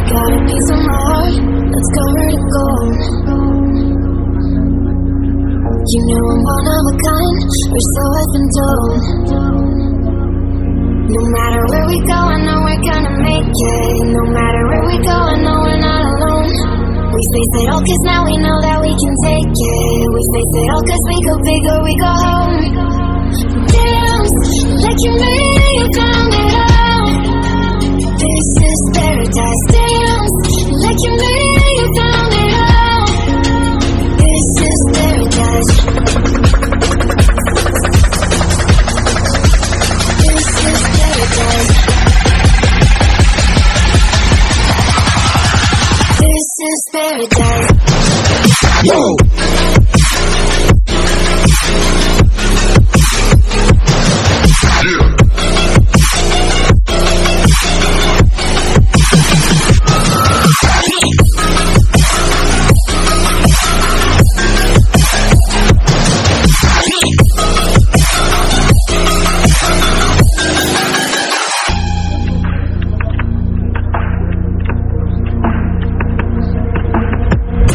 got a piece of my heart that's covered in gold. You know I'm one of a kind, or so I've been told. No matter where we go, I know we're gonna make it. No matter where we go, I know we're not alone. We face it all cause now we know that we can take it. We face it all cause we go big or we go home. Dance like you made it, you found it all. This is paradise. Dance like you made it, you found it all. This is paradise. This is paradise. This is paradise. Whoa!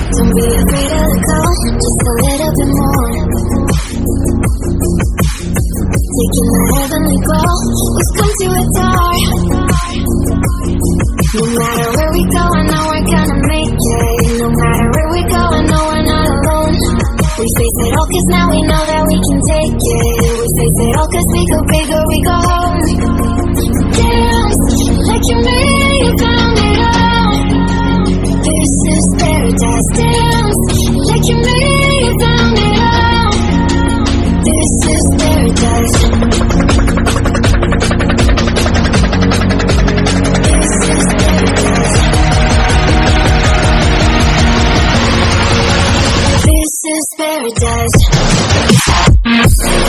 Don't be afraid of the call, just a little bit more. Taking the heavenly glow, we've come to adore. No matter where we go, I know we're gonna make it. No matter where we go, I know we're not alone. We face it all cause now we know that we can take it. We face it all cause we go big or we go home. Dance like you made it, you found it all. This is paradise. Dance like you made it, you found it all. This is paradise. This is paradise. This is paradise. This is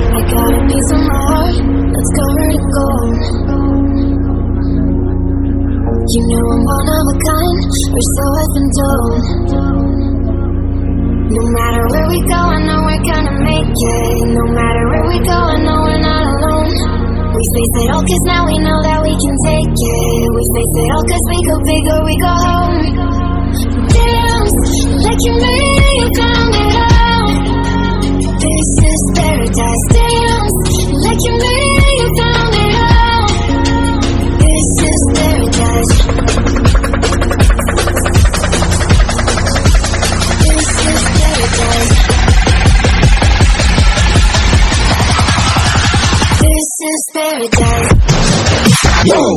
I got a piece of my heart that's covered in gold. You know I'm one of a kind, or so I've been told. No matter where we go, I know we're gonna make it. No matter where we go, I know we're not alone. We face it all cause now we know that we can take it. We face it all cause we go big or we go home. Dance like you made it, you found it all. This is paradise. Dance like you made it, you found it all. This is paradise. This is paradise. This is paradise. Whoa!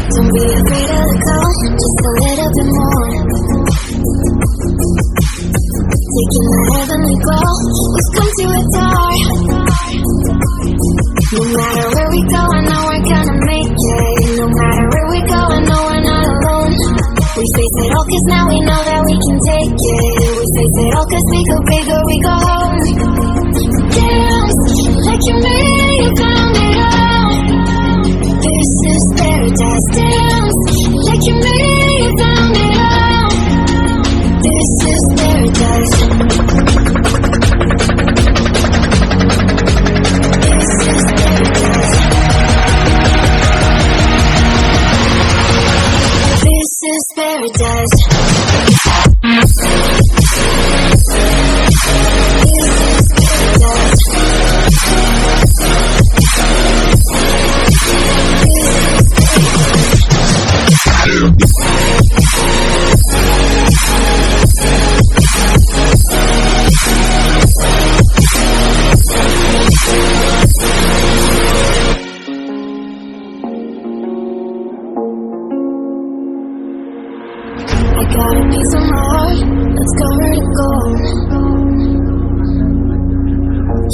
Don't be afraid of the call, just a little bit more. Taking the heavenly glow, we've come to adore. No matter where we go, I know we're gonna make it. No matter where we go, I know we're not alone. We face it all cause now we know that we can take it. We face it all cause we go big or we go home. Dance like you made it, you found it all. This is paradise. Dance like you made it, you found it all. This is paradise. This is paradise. This is paradise.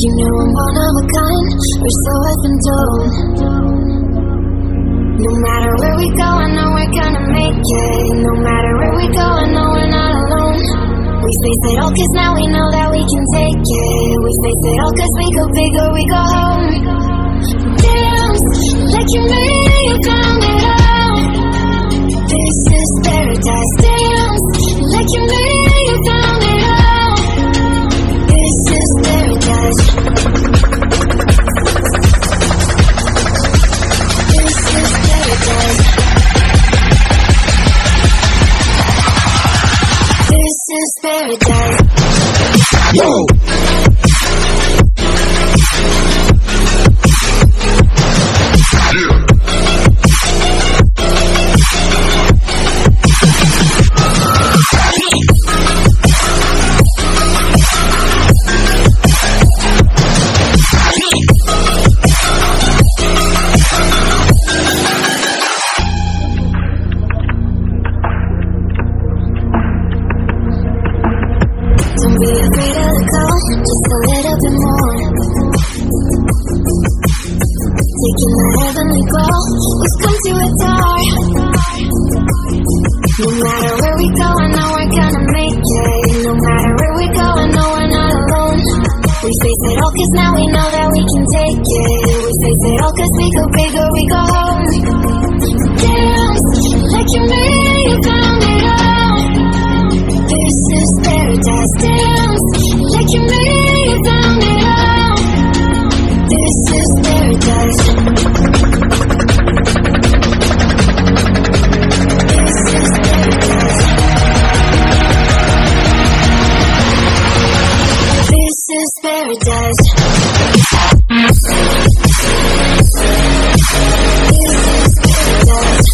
You know I'm one of a kind, or so I've been told. No matter where we go, I know we're gonna make it. No matter where we go, I know we're not alone. We face it all cause now we know that we can take it. We face it all cause we go big or we go home. Dance like you made it, you found it all. This is paradise. Dance like you made it, you found it all. This is paradise. This is paradise. This is paradise. Whoa. Don't be afraid of the call, just a little bit more. Taking the heavenly glow, we've come to adore. No matter where we go, I know we're gonna make it. No matter where we go, I know we're not alone. We face it all cause now we know that we can take it. We face it all cause we go big or we go home. Dance like you made it, you found it all. This is paradise. Dance like you made it, you found it all. This is paradise. This is paradise. This is paradise. This is paradise.